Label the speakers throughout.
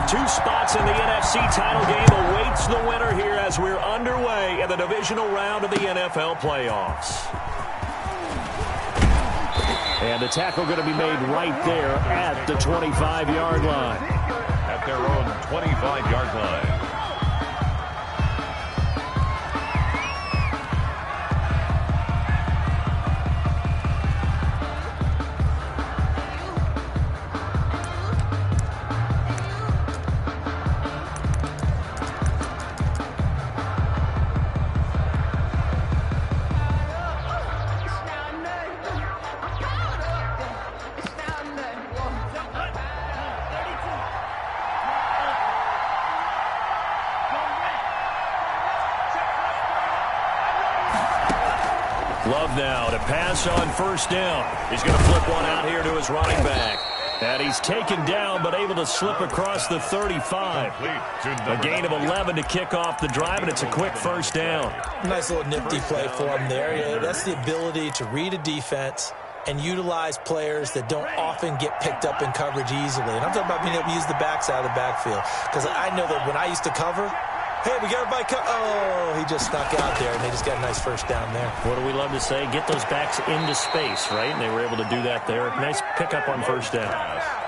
Speaker 1: two spots in the NFC title game awaits the winner here as we're underway in the divisional round of the NFL playoffs. And the tackle going to be made right there at the 25-yard line.
Speaker 2: At their own 25-yard line.
Speaker 1: Love now to pass on first down. He's going to flip one out here to his running back. And he's taken down but able to slip across the 35. A gain of 11 to kick off the drive, and it's a quick first down.
Speaker 3: Nice little nifty play for him there. Yeah, that's the ability to read a defense and utilize players that don't often get picked up in coverage easily. And I'm talking about being able to use the backside of the backfield. Because I know that when I used to cover, hey, we got everybody oh, he just snuck out there, and they just got a nice first down there.
Speaker 1: What do we love to say? Get those backs into space, right? And they were able to do that there. Nice pickup on first down.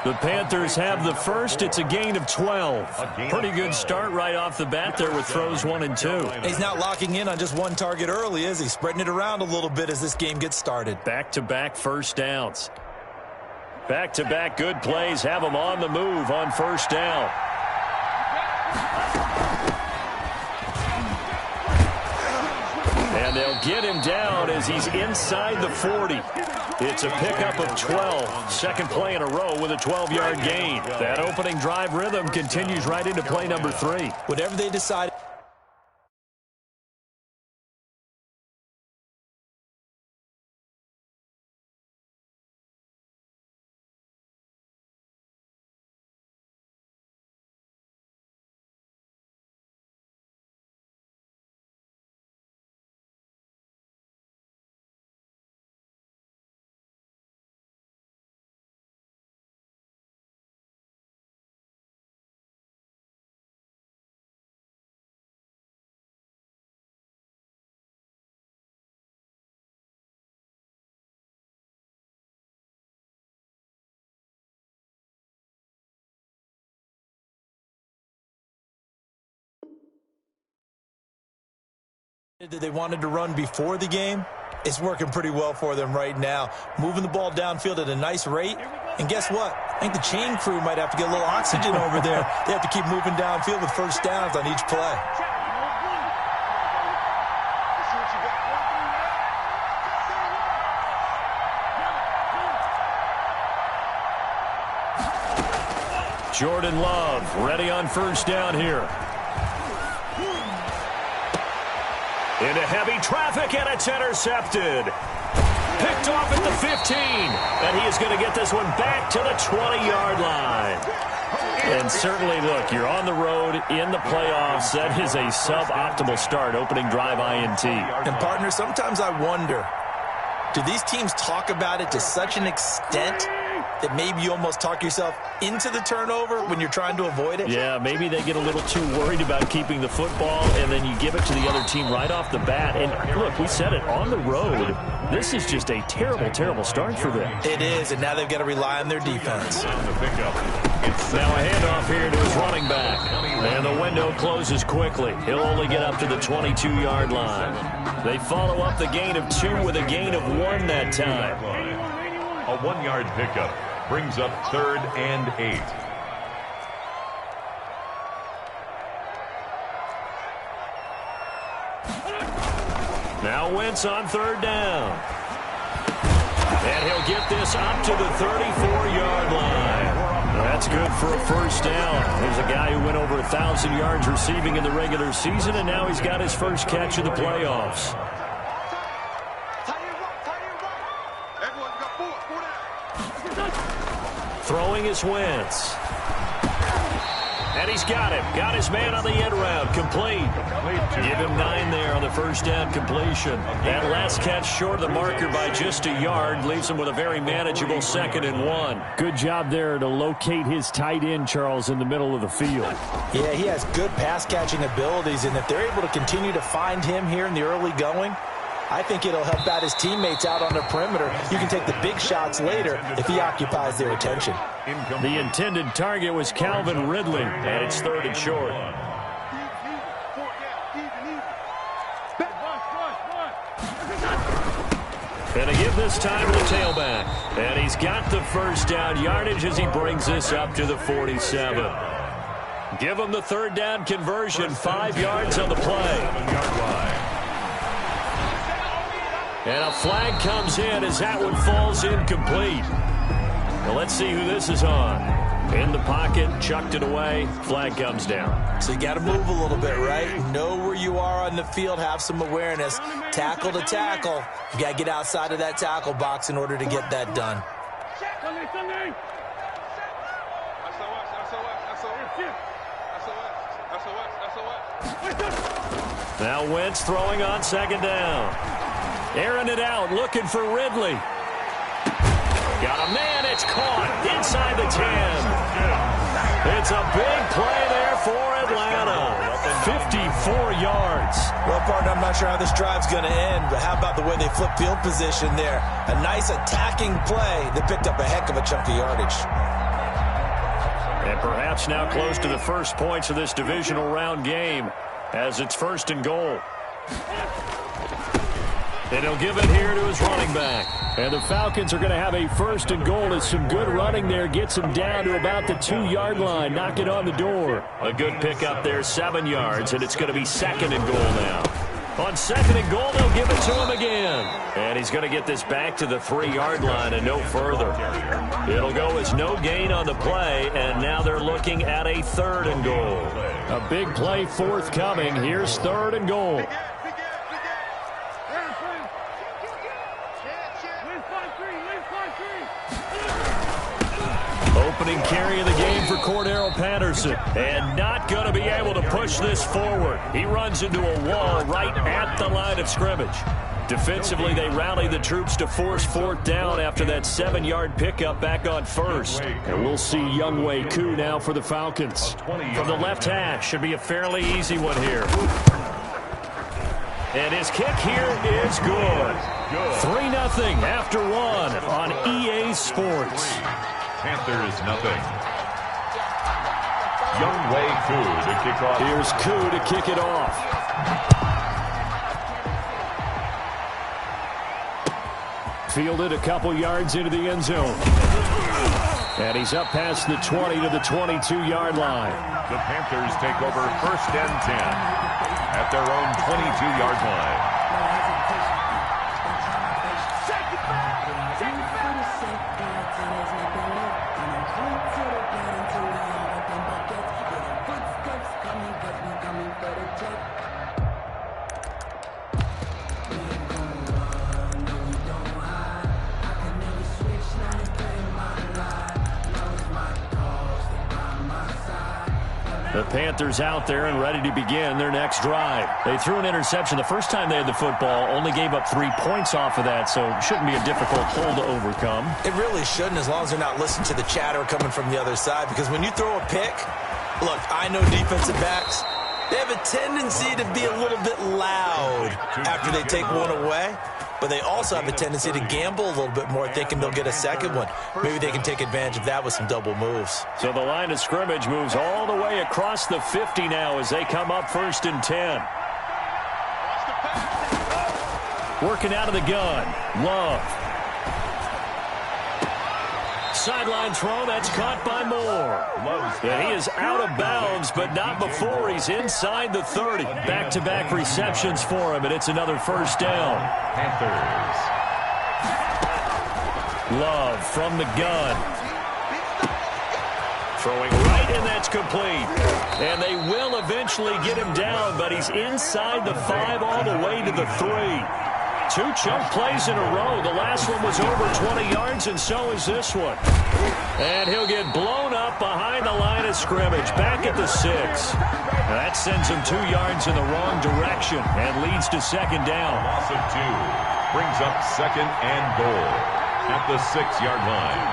Speaker 1: The Panthers have the first. It's a gain of 12. Pretty good start right off the bat there with throws 1 and 2.
Speaker 3: He's not locking in on just one target early, is he? Spreading it around a little bit as this game gets started.
Speaker 1: Back-to-back first downs. Back-to-back good plays have them on the move on first down. And they'll get him down as he's inside the 40. It's a pickup of 12. Second play in a row with a 12-yard gain. That opening drive rhythm continues right into play number 3.
Speaker 3: Whatever they decide. That they wanted to run before the game, it's working pretty well for them right now. Moving the ball downfield at a nice rate. And guess what? I think the chain crew might have to get a little oxygen over there. They have to keep moving downfield with first downs on each play.
Speaker 1: Jordan Love ready on first down here. Into heavy traffic, and it's intercepted. Picked off at the 15, and he is going to get this one back to the 20-yard line. And certainly, look, you're on the road in the playoffs. That is a suboptimal start, opening drive INT.
Speaker 3: And, partner, sometimes I wonder, do these teams talk about it to such an extent that maybe you almost talk yourself into the turnover when you're trying to avoid it?
Speaker 1: Yeah, maybe they get a little too worried about keeping the football, and then you give it to the other team right off the bat. And look, we said it, on the road, this is just a terrible, terrible start for them.
Speaker 3: It is, and now they've got to rely on their defense.
Speaker 1: Now a handoff here to his running back. And the window closes quickly. He'll only get up to the 22-yard line. They follow up the gain of 2 with a gain of 1 that time.
Speaker 2: A 1-yard pickup brings up 3rd and 8.
Speaker 1: Now Wentz on 3rd down. And he'll get this up to the 34-yard line. That's good for a first down. There's a guy who went over 1,000 yards receiving in the regular season, and now he's got his first catch of the playoffs. Throwing is Wentz. And he's got him. Got his man on the end round. Complete. Give him 9 there on the first down completion. That last catch short of the marker by just a yard leaves him with a very manageable 2nd and 1.
Speaker 4: Good job there to locate his tight end, Charles, in the middle of the field.
Speaker 3: Yeah, he has good pass-catching abilities, and if they're able to continue to find him here in the early going, I think it'll help out his teammates out on the perimeter. You can take the big shots later if he occupies their attention.
Speaker 1: The intended target was Calvin Ridley, and it's 3rd and short. And a give this time to the tailback. And he's got the first down yardage as he brings this up to the 47. Give him the 3rd down conversion, 5 yards on the play. And a flag comes in as that one falls incomplete. Well, let's see who this is on. In the pocket, chucked it away, flag comes down.
Speaker 3: So you got to move a little bit, right? Know where you are on the field, have some awareness. Tackle to tackle. You got to get outside of that tackle box in order to get that done.
Speaker 1: Now Wentz throwing on 2nd down. Airing it out, looking for Ridley. Got a man, it's caught inside the 10. It's a big play there for Atlanta. 54 yards.
Speaker 3: Well, partner, I'm not sure how this drive's going to end, but how about the way they flip field position there? A nice attacking play that picked up a heck of a chunk of yardage.
Speaker 1: And perhaps now close to the first points of this divisional round game as it's 1st and goal. And he'll give it here to his running back.
Speaker 4: And the Falcons are going to have a 1st and goal as some good running there gets him down to about the 2-yard line. Knock it on the door.
Speaker 1: A good pickup there, 7 yards, and it's going to be 2nd and goal now. On 2nd and goal, they'll give it to him again. And he's going to get this back to the 3-yard line and no further. It'll go as no gain on the play, and now they're looking at a 3rd and goal.
Speaker 4: A big play forthcoming. Here's 3rd and goal.
Speaker 1: Opening carry of the game for Cordero Patterson. And not going to be able to push this forward. He runs into a wall right at the line of scrimmage. Defensively, they rally the troops to force 4th down after that 7-yard pickup back on 1st.
Speaker 4: And we'll see Younghoe Koo now for the Falcons.
Speaker 1: From the left hash, should be a fairly easy one here. And his kick here is good. 3-0 after 1 on EA Sports.
Speaker 2: Panthers nothing. Younghoe Koo to kick off.
Speaker 4: Here's Koo to kick it off. Fielded a couple yards into the end zone. And he's up past the 20 to the 22-yard line.
Speaker 2: The Panthers take over 1st and 10 at their own 22-yard line.
Speaker 1: The Panthers out there and ready to begin their next drive. They threw an interception the first time they had the football, only gave up 3 points off of that, so it shouldn't be a difficult hole to overcome.
Speaker 3: It really shouldn't, as long as they're not listening to the chatter coming from the other side, because when you throw a pick, look, I know defensive backs, they have a tendency to be a little bit loud after they take one away. But they also have a tendency to gamble a little bit more, thinking they'll get a second one. Maybe they can take advantage of that with some double moves.
Speaker 1: So the line of scrimmage moves all the way across the 50 now as they come up 1st and 10. Working out of the gun. Love. Sideline throw, that's caught by Moore. And he is out of bounds, but not before he's inside the 30. Back-to-back receptions for him, and it's another 1st down.
Speaker 2: Panthers.
Speaker 1: Love from the gun. Throwing right, and that's complete. And they will eventually get him down, but he's inside the 5 all the way to the 3. 2 chunk plays in a row. The last one was over 20 yards, and so is this one. And he'll get blown up behind the line of scrimmage, back at the 6. That sends him 2 yards in the wrong direction and leads to second down.
Speaker 2: Loss of 2 brings up second and goal at the 6-yard line.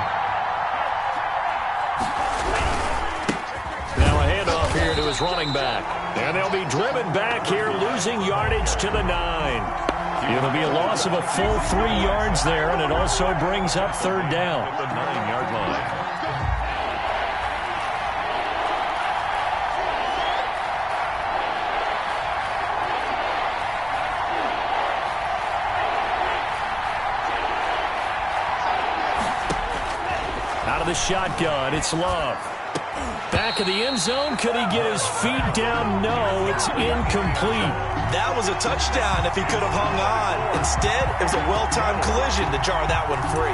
Speaker 1: Now a handoff here to his running back. And they'll be driven back here, losing yardage to the 9. It'll be a loss of a full 3 yards there, and it also brings up third down.
Speaker 2: At the 9-yard line.
Speaker 1: Out of the shotgun, it's Love. Back of the end zone, could he get his feet down? No, it's incomplete.
Speaker 3: That was a touchdown if he could have hung on. Instead, it was a well-timed collision to jar that one free.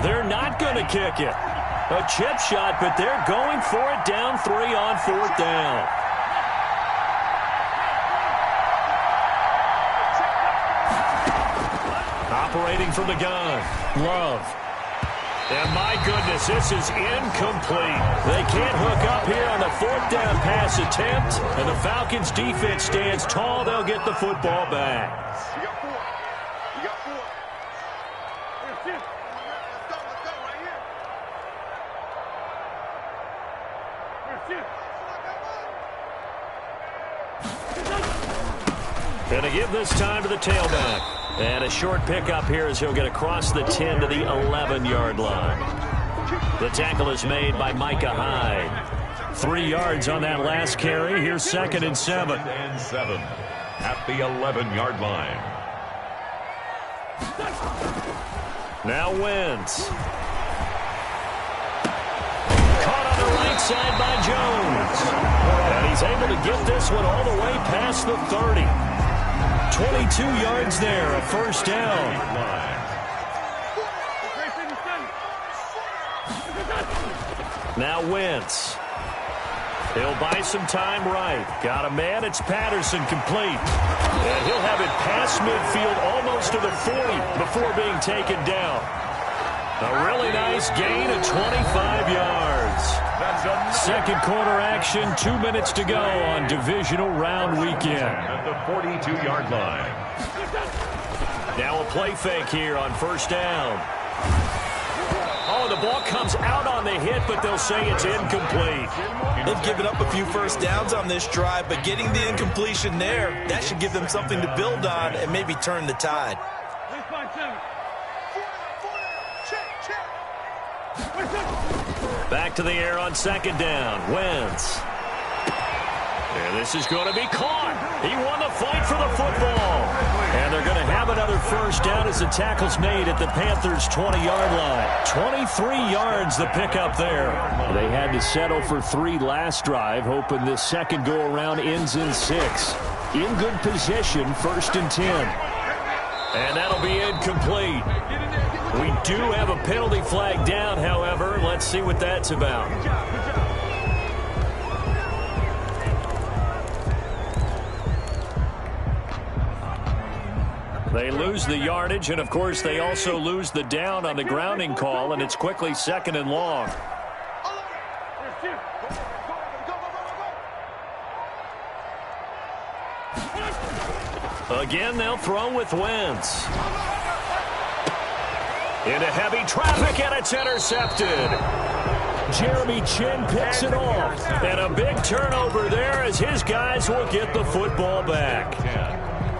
Speaker 1: They're not going to kick it. A chip shot, but they're going for it down 3 on 4th down. Operating from the gun, Love. And my goodness, this is incomplete. They can't hook up here on the 4th down pass attempt, and the Falcons' defense stands tall. They'll get the football back. Going to give this time to the tailback. And a short pickup here as he'll get across the 10 to the 11-yard line. The tackle is made by Micah Hyde. 3 yards on that last carry. Here's 2nd and 7.
Speaker 2: And 7 at the 11-yard line.
Speaker 1: Now Wentz. Caught on the right side by Jones. And he's able to get this one all the way past the 30. 22 yards there, a first down. Now Wentz. He'll buy some time right. Got a man, it's Patterson, complete. And he'll have it past midfield almost to the 40 before being taken down. A really nice gain of 25 yards. Second quarter action, 2 minutes to go on divisional round weekend.
Speaker 2: At the 42-yard line.
Speaker 1: Now a play fake here on first down. Oh, the ball comes out on the hit, but they'll say it's incomplete.
Speaker 3: They've given up a few first downs on this drive, but getting the incompletion there, that should give them something to build on and maybe turn the tide.
Speaker 1: Back to the air on second down. Wentz. And this is going to be caught. He won the fight for the football. And they're going to have another first down as the tackle's made at the Panthers' 20-yard line. 23 yards the pickup there. They had to settle for 3 last drive, hoping this second go-around ends in 6. In good position, 1st and 10. And that'll be incomplete. We do have a penalty flag down, however. Let's see what that's about. They lose the yardage, and of course they also lose the down on the grounding call, and it's quickly 2nd and long. Again, they'll throw with Wentz. Into heavy traffic, and it's intercepted. Jeremy Chin picks it off. And a big turnover there as his guys will get the football back.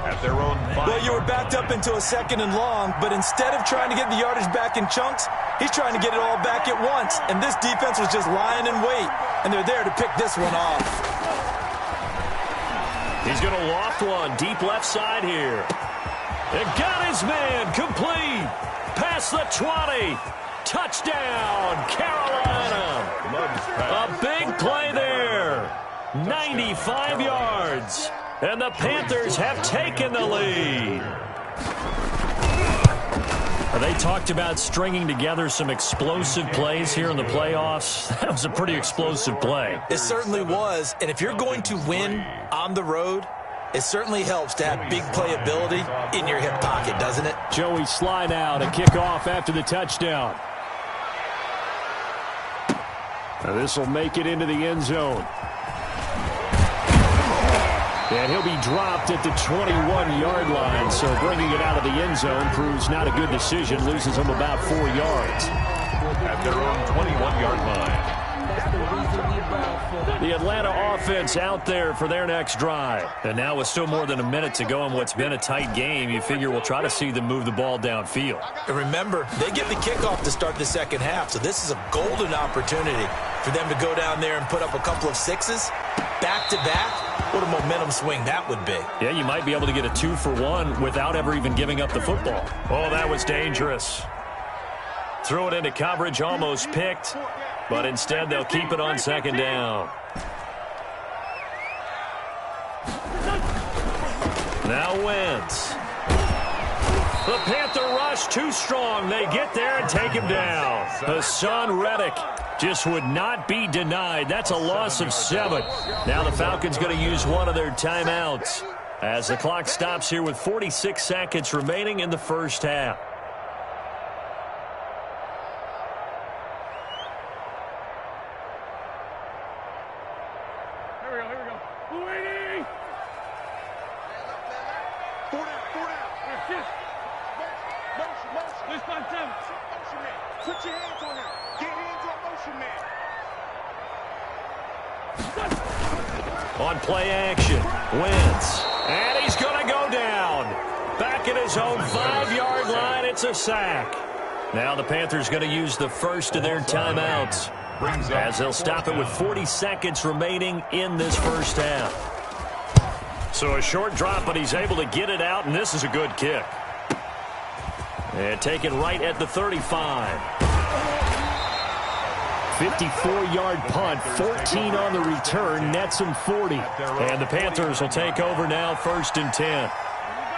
Speaker 2: At their own 5.
Speaker 3: Well, you were backed up into a 2nd and long, but instead of trying to get the yardage back in chunks, he's trying to get it all back at once. And this defense was just lying in wait, and they're there to pick this one off.
Speaker 1: He's going to loft one deep left side here. And got his man complete. Past the 20. Touchdown, Carolina. A big play there. 95 yards. And the Panthers have taken the lead. They talked about stringing together some explosive plays here in the playoffs. That was a pretty explosive play.
Speaker 3: It certainly was. And if you're going to win on the road, it certainly helps to have big playability in your hip pocket, doesn't it?
Speaker 4: Joey slide out and kick off after the touchdown. Now this will make it into the end zone. And he'll be dropped at the 21-yard line, so bringing it out of the end zone proves not a good decision, loses him about 4 yards.
Speaker 2: At their own 21-yard line.
Speaker 1: The Atlanta offense out there for their next drive. And now with still more than a minute to go in what's been a tight game, you figure we'll try to see them move the ball downfield.
Speaker 3: And remember, they get the kickoff to start the second half, so this is a golden opportunity for them to go down there and put up a couple of sixes back-to-back. What a momentum swing that would be.
Speaker 1: Yeah, you might be able to get a 2-for-1 without ever even giving up the football. Oh, that was dangerous. Threw it into coverage, almost picked, but instead they'll keep it on second down. Now Wentz. The Panther rush too strong. They get there and take him down. Hassan Reddick just would not be denied. That's a loss of 7. Now the Falcons going to use one of their timeouts as the clock stops here with 46 seconds remaining in the first half.
Speaker 5: Here we go. Louis! 4 down. Motion. This time, motion man. Put your hands on him. Get hands on motion man.
Speaker 1: On play action, Wentz. And he's going to go down. Back at his own 5-yard line, it's a sack. Now the Panthers going to use the first of their timeouts, as they'll stop it with 40 seconds remaining in this first half. So a short drop, but he's able to get it out, and this is a good kick. And taken right at the 35. 54-yard punt, 14 on the return, nets him 40. And the Panthers will take over now, 1st and 10.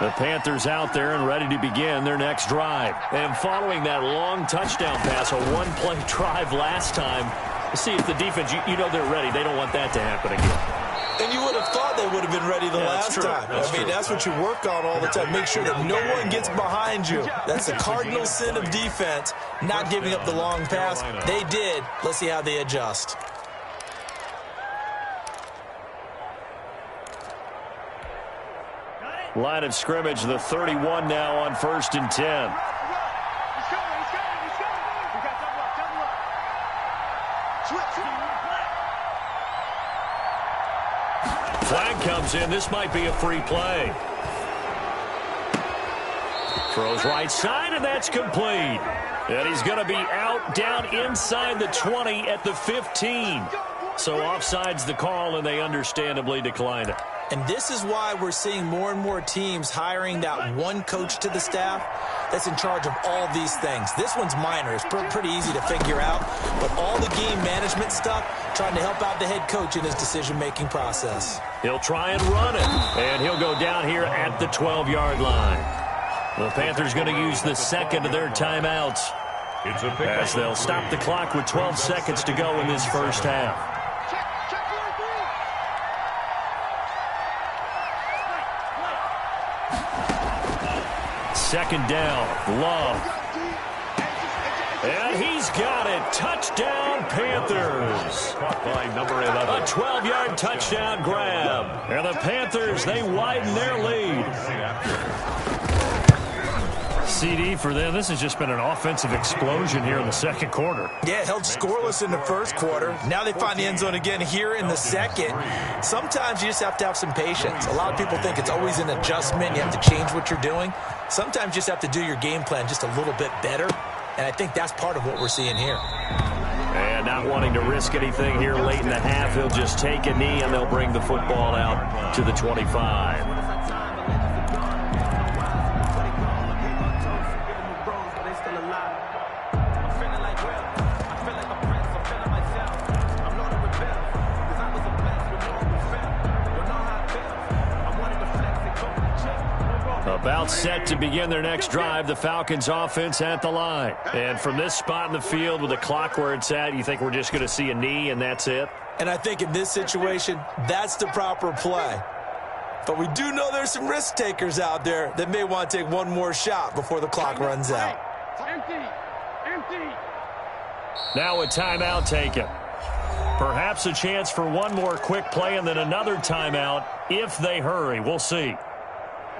Speaker 1: The Panthers out there and ready to begin their next drive. And following that long touchdown pass, a one-play drive last time, see if the defense, you know they're ready. They don't want that to happen again.
Speaker 3: And you would have thought they would have been ready the last time. That's what you work on all the time. Make sure that no one gets behind you. That's the cardinal sin of defense, not giving up the long pass. They did. Let's see how they adjust.
Speaker 1: Line of scrimmage, the 31 now on 1st and 10.
Speaker 5: He's coming. We got double up. Switch.
Speaker 1: Flag comes in. This might be a free play. Throws right side, and that's complete. And he's going to be out down inside the 20 at the 15. So offside's the call, and they understandably decline it.
Speaker 3: And this is why we're seeing more and more teams hiring that one coach to the staff that's in charge of all these things. This one's minor. It's pretty easy to figure out. But all the game management stuff, trying to help out the head coach in his decision-making process.
Speaker 1: He'll try and run it. And he'll go down here at the 12-yard line. The Panthers going to use the second of their timeouts, as they'll stop the clock with 12 seconds to go in this first half. Second down, Love. And he's got it. Touchdown, Panthers.
Speaker 2: Caught by number 11.
Speaker 1: A 12-yard touchdown grab. And the Panthers, they widen their lead. CD for them. This has just been an offensive explosion here in the second quarter.
Speaker 3: Yeah, held scoreless in the first quarter. Now they find the end zone again here in the second. Sometimes you just have to have some patience. A lot of people think it's always an adjustment. You have to change what you're doing. Sometimes you just have to do your game plan just a little bit better. And I think that's part of what we're seeing here.
Speaker 1: And not wanting to risk anything here late in the half, he'll just take a knee and they'll bring the football out to the 25.
Speaker 4: About set to begin their next drive, the Falcons offense at the line. And from this spot in the field with the clock where it's at, you think we're just going to see a knee and that's it?
Speaker 3: And I think in this situation, that's the proper play. But we do know there's some risk takers out there that may want to take one more shot before the clock runs out.
Speaker 5: Empty.
Speaker 4: Now a timeout taken. Perhaps a chance for one more quick play and then another timeout if they hurry. We'll see.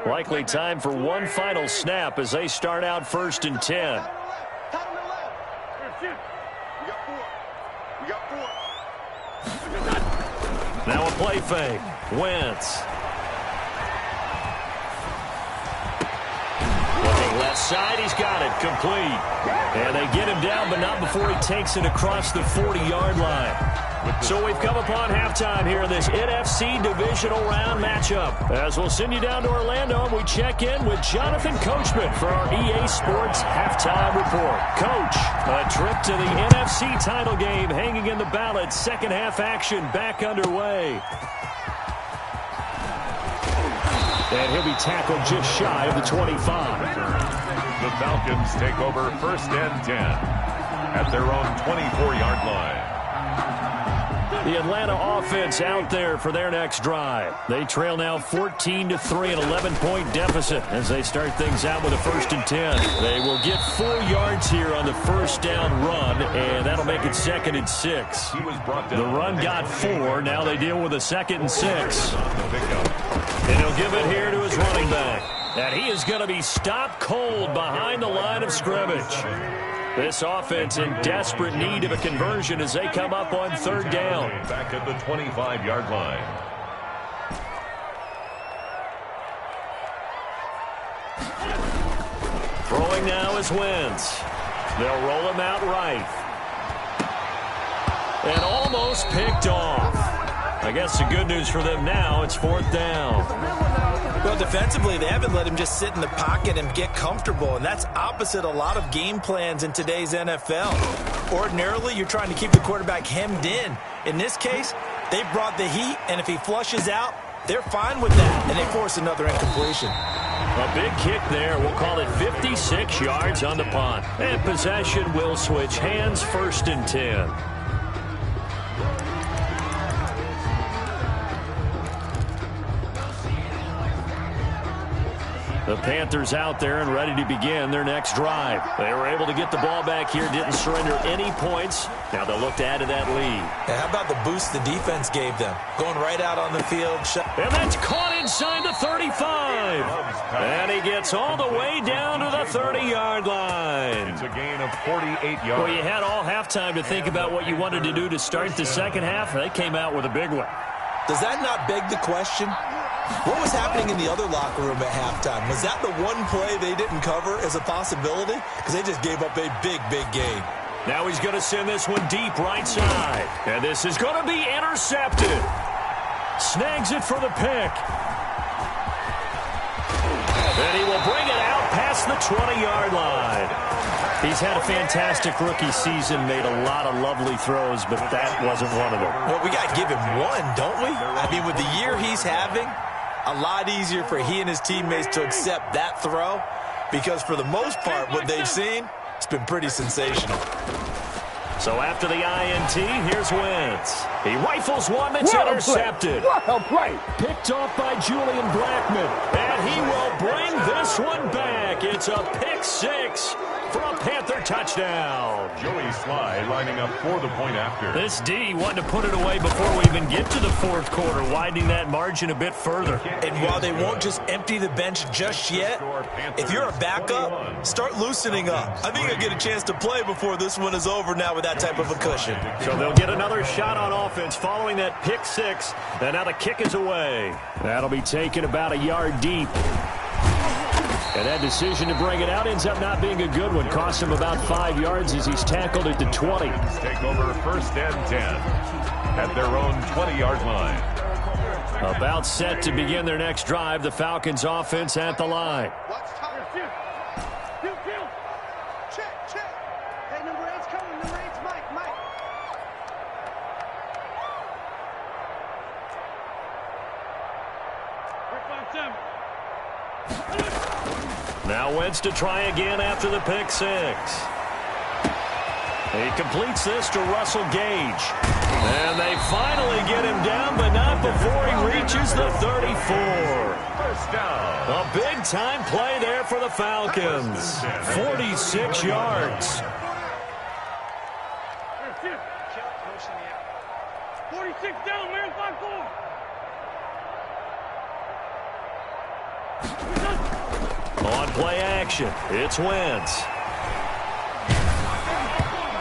Speaker 4: Likely time for one final snap as they start out 1st and 10. Now a play fake. Wentz. Looking left side, he's got it. Complete. And they get him down, but not before he takes it across the 40-yard line. So we've come upon halftime here in this NFC divisional round matchup. As we'll send you down to Orlando, and we check in with Jonathan Coachman for our EA Sports Halftime Report. Coach, a trip to the NFC title game hanging in the balance. Second half action back underway. And he'll be tackled just shy of the 25.
Speaker 2: The Falcons take over 1st and 10 at their own 24-yard line.
Speaker 4: The Atlanta offense out there for their next drive. They trail now 14-3, an 11-point deficit as they start things out with a 1st and 10. They will get 4 yards here on the first down run, and that'll make it 2nd and 6. The run got 4. Now they deal with a 2nd and 6. And he'll give it here to his running back. And he is going to be stopped cold behind the line of scrimmage. This offense in desperate need of a conversion as they come up on 3rd down.
Speaker 2: Back at the 25-yard line.
Speaker 4: Throwing now is Wentz. They'll roll him out right. And almost picked off. I guess the good news for them now, it's 4th down.
Speaker 3: Well, defensively, they haven't let him just sit in the pocket and get comfortable, and that's opposite a lot of game plans in today's NFL. Ordinarily, you're trying to keep the quarterback hemmed in. In this case, they brought the heat, and if he flushes out, they're fine with that, and they force another incompletion.
Speaker 4: A big kick there. We'll call it 56 yards on the punt. And possession will switch hands, 1st and 10. The Panthers out there and ready to begin their next drive. They were able to get the ball back here, didn't surrender any points. Now they'll look to add to that lead.
Speaker 3: And how about the boost the defense gave them? Going right out on the field.
Speaker 4: And that's caught inside the 35. And he gets all the way down to the 30-yard line.
Speaker 2: It's a gain of 48 yards.
Speaker 4: Well, you had all halftime to think about what you wanted to do to start the second half. They came out with a big one.
Speaker 3: Does that not beg the question? What was happening in the other locker room at halftime? Was that the one play they didn't cover as a possibility? Because they just gave up a big, big game.
Speaker 4: Now he's going to send this one deep right side. And this is going to be intercepted. Snags it for the pick. And he will bring it out past the 20-yard line. He's had a fantastic rookie season, made a lot of lovely throws, but that wasn't one of them.
Speaker 3: Well, we got to give him one, don't we? I mean, with the year he's having, a lot easier for he and his teammates to accept that throw because for the most part, what they've seen, it's been pretty sensational.
Speaker 4: So after the INT, here's Wentz. He rifles one that's intercepted. Picked off by Julian Blackmon. And he will bring this one back. It's a pick 6 for a Panther touchdown.
Speaker 2: Joey Sly lining up for the point after.
Speaker 4: This D wanted to put it away before we even get to the 4th quarter, widening that margin a bit further.
Speaker 3: And while they won't just empty the bench just yet, if you're a backup, start loosening up. I think you'll get a chance to play before this one is over now with that type of a cushion.
Speaker 4: So they'll get another shot on offense following that pick 6, and now the kick is away. That'll be taken about a yard deep. And that decision to bring it out ends up not being a good one. Costs him about 5 yards as he's tackled at the 20.
Speaker 2: Take over 1st and 10 at their own 20-yard line.
Speaker 4: About set to begin their next drive. The Falcons offense at the line.
Speaker 5: Check. Hey, number 8's coming. Number 8's Mike.
Speaker 4: Now Wentz to try again after the pick six. He completes this to Russell Gage. And they finally get him down, but not before he reaches the 34.
Speaker 2: First down.
Speaker 4: A big-time play there for the Falcons. 46 yards.
Speaker 5: 46 down, man, 5-4.
Speaker 4: On play action, it's Wentz.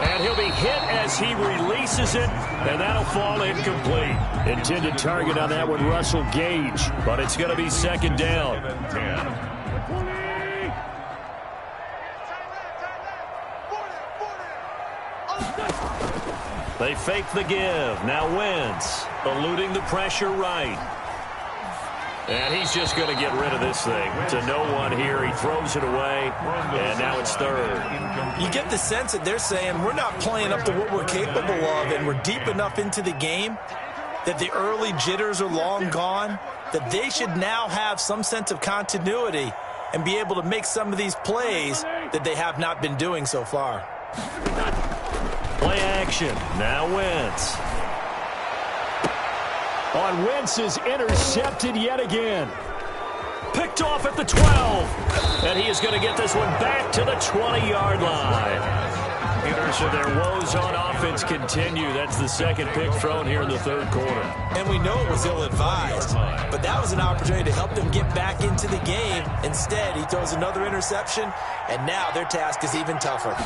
Speaker 4: And he'll be hit as he releases it, and that'll fall incomplete. Intended target on that one, Russell Gage, but it's going to be second down.
Speaker 2: 10.
Speaker 4: They fake the give. Now Wentz eluding the pressure right. And he's just going to get rid of this thing to no one here. He throws it away, and now it's third.
Speaker 3: You get the sense that they're saying we're not playing up to what we're capable of, and we're deep enough into the game that the early jitters are long gone, that they should now have some sense of continuity and be able to make some of these plays that they have not been doing so far.
Speaker 4: Play action. Now Wentz. On Wentz is intercepted yet again. Picked off at the 12. And he is going to get this one back to the 20-yard line. So their woes on offense continue. That's the second pick thrown here in the third quarter.
Speaker 3: And we know it was ill-advised, but that was an opportunity to help them get back into the game. Instead, he throws another interception, and now their task is even tougher.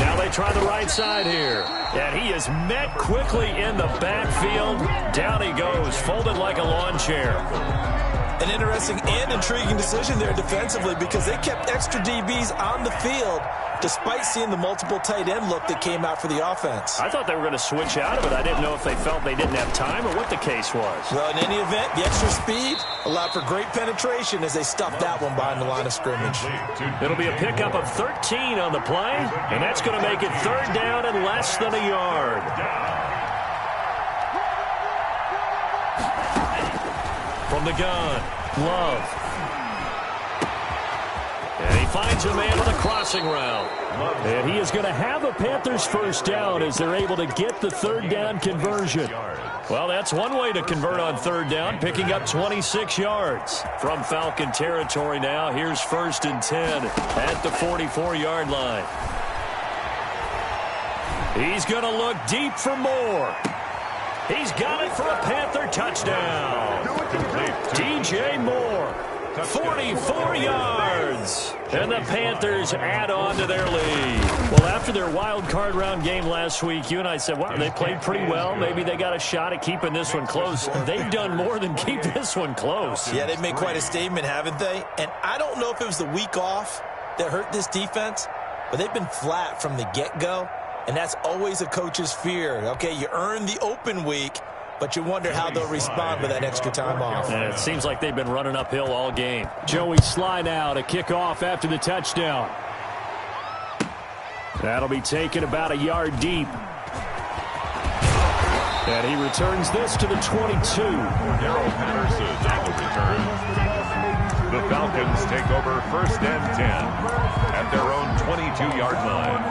Speaker 4: Now they try the right side here. And he is met quickly in the backfield. Down he goes, folded like a lawn chair.
Speaker 3: An interesting and intriguing decision there defensively because they kept extra DBs on the field despite seeing the multiple tight end look that came out for the offense.
Speaker 4: I thought they were going to switch out of it. I didn't know if they felt they didn't have time or what the case was.
Speaker 3: Well, in any event, the extra speed allowed for great penetration as they stuffed that one behind the line of scrimmage.
Speaker 4: It'll be a pickup of 13 on the play, and that's going to make it third down and less than a yard. From the gun, Love. And he finds a man on the crossing route. And he is going to have a Panthers first down as they're able to get the third down conversion. Well, that's one way to convert on third down, picking up 26 yards. From Falcon territory now, here's 1st and 10 at the 44-yard line. He's going to look deep for more. He's got it for a Panther touchdown. DJ Moore. 44 yards. And the Panthers add on to their lead. Well, after their wild card round game last week, you and I said, wow, they played pretty well. Maybe they got a shot at keeping this one close. They've done more than keep this one close.
Speaker 3: Yeah, they've made quite a statement, haven't they? And I don't know if it was the week off that hurt this defense, but they've been flat from the get-go. And that's always a coach's fear. Okay, you earn the open week, but you wonder how they'll respond with that extra time off.
Speaker 4: And it seems like they've been running uphill all game. Joey Sly now to kick off after the touchdown. That'll be taken about a yard deep. And he returns this to the 22.
Speaker 2: Darrell Patterson on the return. The Falcons take over 1st and 10 at their own 22-yard line.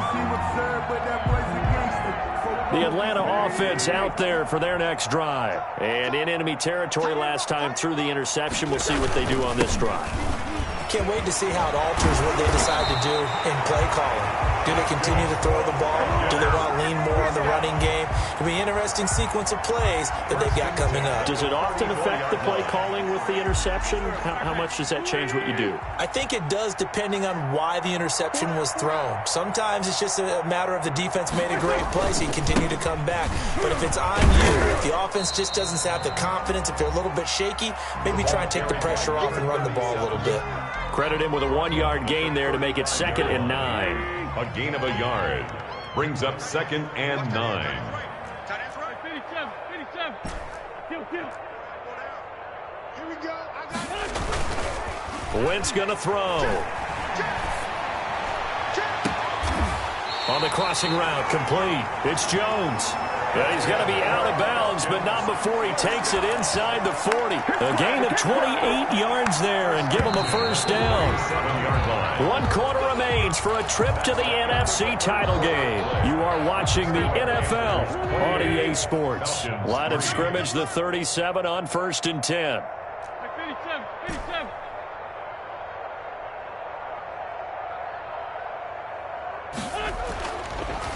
Speaker 4: The Atlanta offense out there for their next drive. And in enemy territory last time through the interception. We'll see what they do on this drive.
Speaker 3: Can't wait to see how it alters what they decide to do in play calling. Do they continue to throw the ball? Do they want to lean more on the running game? It'll be an interesting sequence of plays that they've got coming up.
Speaker 4: Does it often affect the play calling with the interception? How much does that change what you do?
Speaker 3: I think it does depending on why the interception was thrown. Sometimes it's just a matter of the defense made a great play, so you continue to come back. But if it's on you, if the offense just doesn't have the confidence, if they're a little bit shaky, maybe try and take the pressure off and run the ball a little bit.
Speaker 4: Credit him with a 1-yard gain there to make it 2nd and 9.
Speaker 2: A gain of a yard brings up 2nd and 9.
Speaker 5: Here we go. I got it.
Speaker 4: Wentz going to throw. On the crossing route, complete. It's Jones. And he's going to be out of bounds bounds, but not before he takes it inside the 40. A gain of 28 yards there and give him a first down.
Speaker 2: 7-yard line.
Speaker 4: 1 quarter remains for a trip to the NFC title game. You are watching the NFL on EA Sports. Line of scrimmage, the 37 on 1st and 10.
Speaker 5: 57.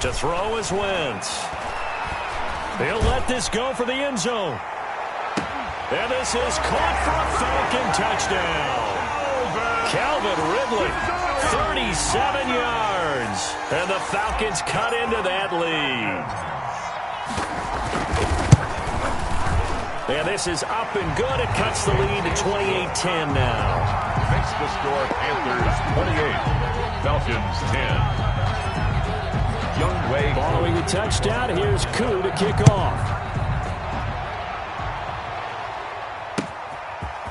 Speaker 4: To throw is Wentz. He'll let this go for the end zone. And this is caught for a Falcon touchdown. Calvin Ridley, 37 yards. And the Falcons cut into that lead. And this is up and good. It cuts the lead to 28-10 now.
Speaker 2: Makes the score Panthers 28, Falcons 10. Young Way.
Speaker 4: Following the touchdown, here's Koo to kick off.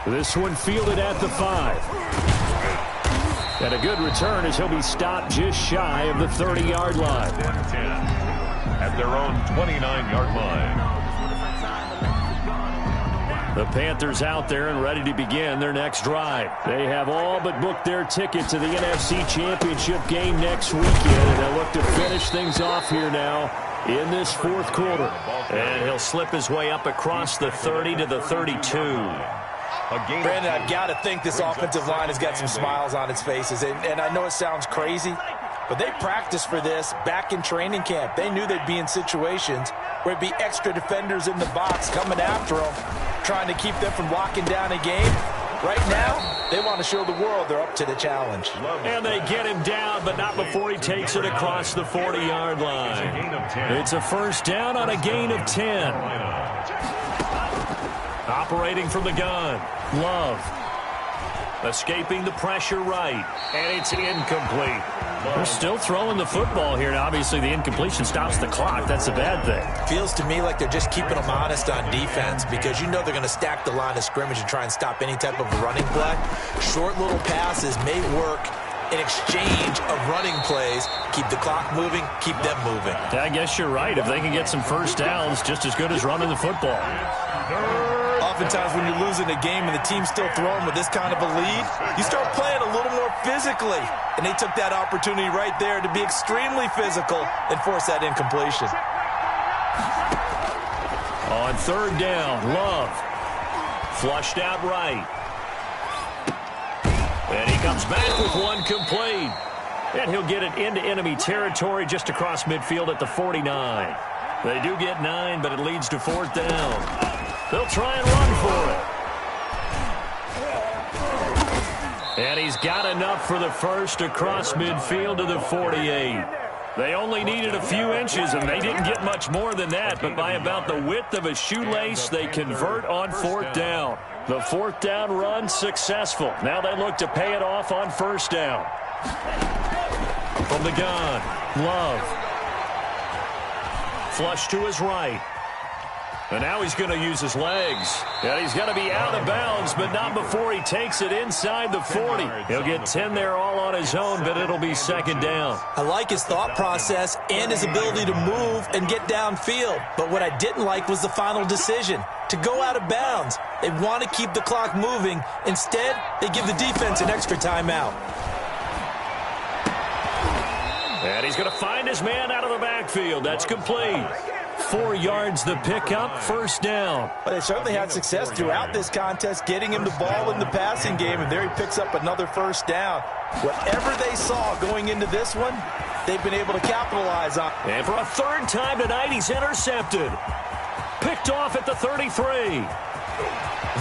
Speaker 4: This one fielded at the 5. And a good return as he'll be stopped just shy of the 30-yard line.
Speaker 2: 10 at their own 29-yard line.
Speaker 4: The Panthers out there and ready to begin their next drive. They have all but booked their ticket to the NFC Championship game next weekend, and they'll look to finish things off here now in this 4th quarter. And he'll slip his way up across the 30 to the 32.
Speaker 3: Brandon, I've got to think this offensive line has got some smiles on its faces. And I know it sounds crazy, but they practiced for this back in training camp. They knew they'd be in situations where it'd be extra defenders in the box coming after them, trying to keep them from locking down a game. Right now, they want to show the world they're up to the challenge.
Speaker 4: And they get him down, but not before he takes it across the 40-yard line. It's a first down on a gain of 10. Operating from the gun, Love. Escaping the pressure right, and it's incomplete. They're still throwing the football here, and obviously the incompletion stops the clock. That's a bad thing.
Speaker 3: Feels to me like they're just keeping them honest on defense because you know they're going to stack the line of scrimmage and try and stop any type of a running play. Short little passes may work in exchange of running plays. Keep the clock moving, keep them moving.
Speaker 4: I guess you're right. If they can get some first downs, just as good as running the football.
Speaker 3: Oftentimes when you're losing a game and the team's still throwing with this kind of a lead, you start playing a little more physically. And they took that opportunity right there to be extremely physical and force that incompletion.
Speaker 4: On 3rd down, Love. Flushed out right. And he comes back with one complete. And he'll get it into enemy territory just across midfield at the 49. They do get 9, but it leads to 4th down. They'll try and run for it. And he's got enough for the first across midfield to the 48. They only needed a few inches, and they didn't get much more than that. But by about the width of a shoelace, they convert on 4th down. The 4th down run successful. Now they look to pay it off on 1st down. From the gun, Love. Flush to his right. And now he's going to use his legs. And he's going to be out of bounds, but not before he takes it inside the 40. He'll get 10 there all on his own, but it'll be 2nd down.
Speaker 3: I like his thought process and his ability to move and get downfield. But what I didn't like was the final decision, to go out of bounds. They want to keep the clock moving. Instead, they give the defense an extra timeout.
Speaker 4: And he's going to find his man out of the backfield. That's complete. 4 yards the pickup, 1st down.
Speaker 3: But they certainly had success throughout this contest, getting him the ball in the passing game, and there he picks up another 1st down. Whatever they saw going into this one, they've been able to capitalize on.
Speaker 4: And for a 3rd time tonight, he's intercepted. Picked off at the 33.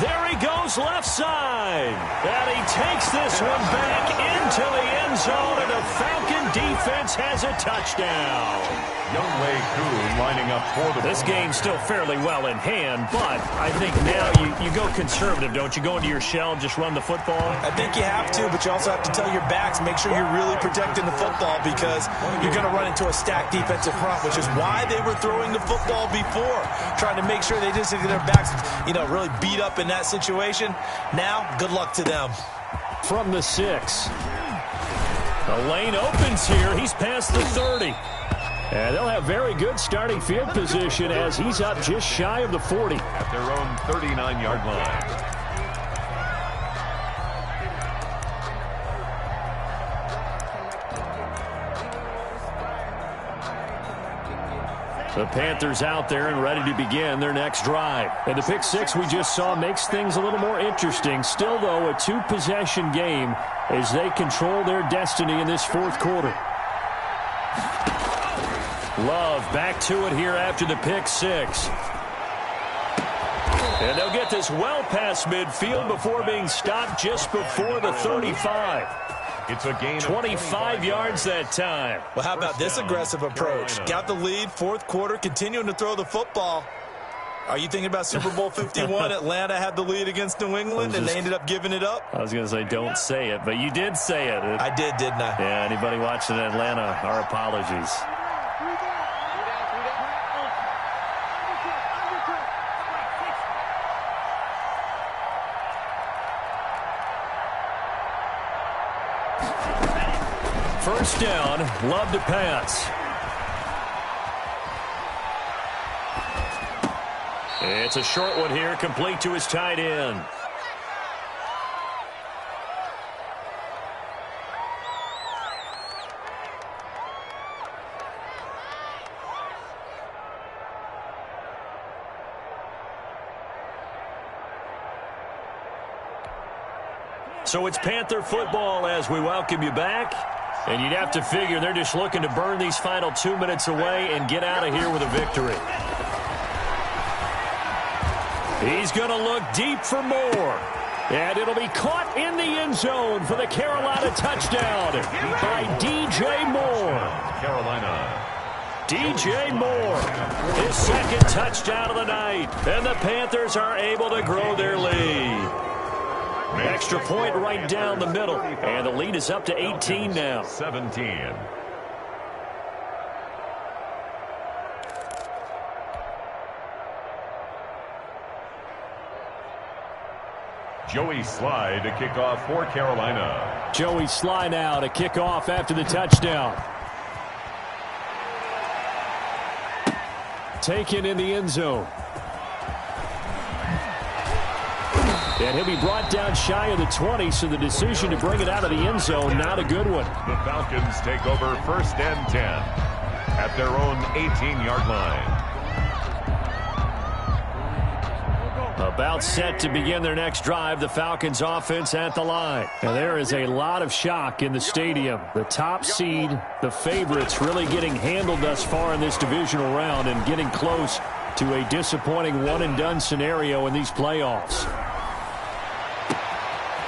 Speaker 4: There he goes left side. And he takes this one back into the end zone, and the Falcon defense has a touchdown.
Speaker 2: Younghoe Koo lining up for the...
Speaker 4: This game's still fairly well in hand, but I think now you go conservative, don't you? Go into your shell and just run the football?
Speaker 3: I think you have to, but you also have to tell your backs, make sure you're really protecting the football because you're going to run into a stacked defensive front, which is why they were throwing the football before, trying to make sure they just get their backs, really beat up in that situation. Now, good luck to them.
Speaker 4: From the 6. The lane opens here. He's past the 30. And they'll have very good starting field position as he's up just shy of the 40.
Speaker 2: At their own 39-yard line.
Speaker 4: The Panthers out there and ready to begin their next drive. And the pick six we just saw makes things a little more interesting. Still, though, a two-possession game as they control their destiny in this fourth quarter. Love back to it here after the pick six. And they'll get this well past midfield before being stopped just before the 35.
Speaker 2: It's a gain of
Speaker 4: 25 yards that time.
Speaker 3: Well, how about this aggressive approach? Got the lead, fourth quarter, continuing to throw the football. Are you thinking about Super Bowl 51? Atlanta had the lead against New England, and they ended up giving it up?
Speaker 4: I was going to say don't say it, but you did say it.
Speaker 3: I did, didn't I?
Speaker 4: Yeah, anybody watching Atlanta, our apologies. First down, Love to pass. It's a short one here, complete to his tight end. So it's Panther football as we welcome you back. And you'd have to figure they're just looking to burn these final 2 minutes away and get out of here with a victory. He's going to look deep for more. And it'll be caught in the end zone for the Carolina touchdown by DJ Moore.
Speaker 2: Carolina.
Speaker 4: DJ Moore, his second touchdown of the night. And the Panthers are able to grow their lead. Extra point right down the middle. And the lead is up to 18 now.
Speaker 2: 17. Joey Sly to kick off for Carolina.
Speaker 4: Joey Sly now to kick off after the touchdown. Taken in the end zone. And he'll be brought down shy of the 20, so the decision to bring it out of the end zone, not a good one.
Speaker 2: The Falcons take over first and 10 at their own 18-yard line.
Speaker 4: About set to begin their next drive, the Falcons offense at the line. And there is a lot of shock in the stadium. The top seed, the favorites, really getting handled thus far in this divisional round and getting close to a disappointing one-and-done scenario in these playoffs.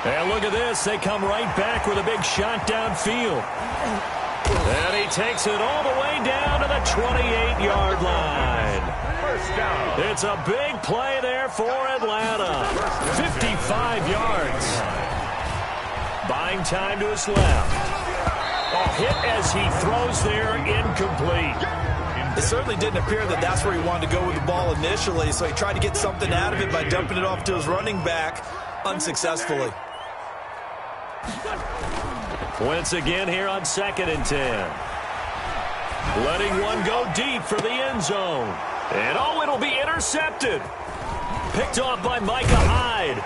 Speaker 4: And look at this. They come right back with a big shot downfield. And he takes it all the way down to the 28-yard line.
Speaker 2: First down.
Speaker 4: It's a big play there for Atlanta. 55 yards. Buying time to his left. A hit as he throws there, incomplete.
Speaker 3: It certainly didn't appear that that's where he wanted to go with the ball initially, so he tried to get something out of it by dumping it off to his running back unsuccessfully.
Speaker 4: Once again here on 2nd and 10. Letting one go deep for the end zone. And oh, it'll be intercepted. Picked off by Micah Hyde.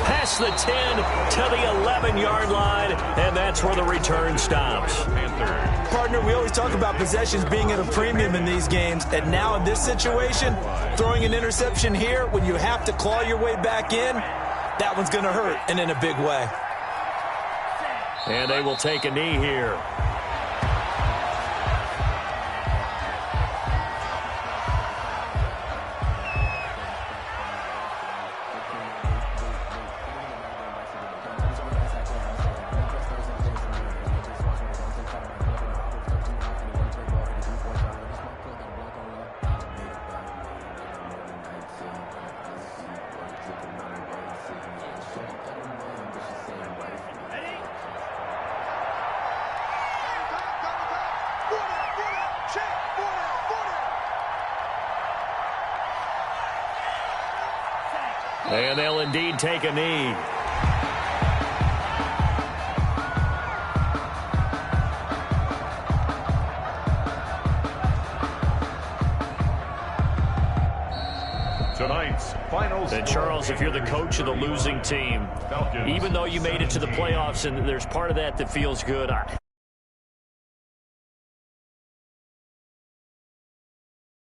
Speaker 4: Past the 10 to the 11-yard line, and that's where the return stops.
Speaker 3: Partner, we always talk about possessions being at a premium in these games, and now in this situation, throwing an interception here when you have to claw your way back in, that one's going to hurt, and in a big way.
Speaker 4: And they will take a knee here. And they'll indeed take a knee.
Speaker 2: tonight's final score.
Speaker 1: And Charles, if you're the coach of the losing team,
Speaker 2: Falcons,
Speaker 1: even though you made it to the playoffs and there's part of that feels good,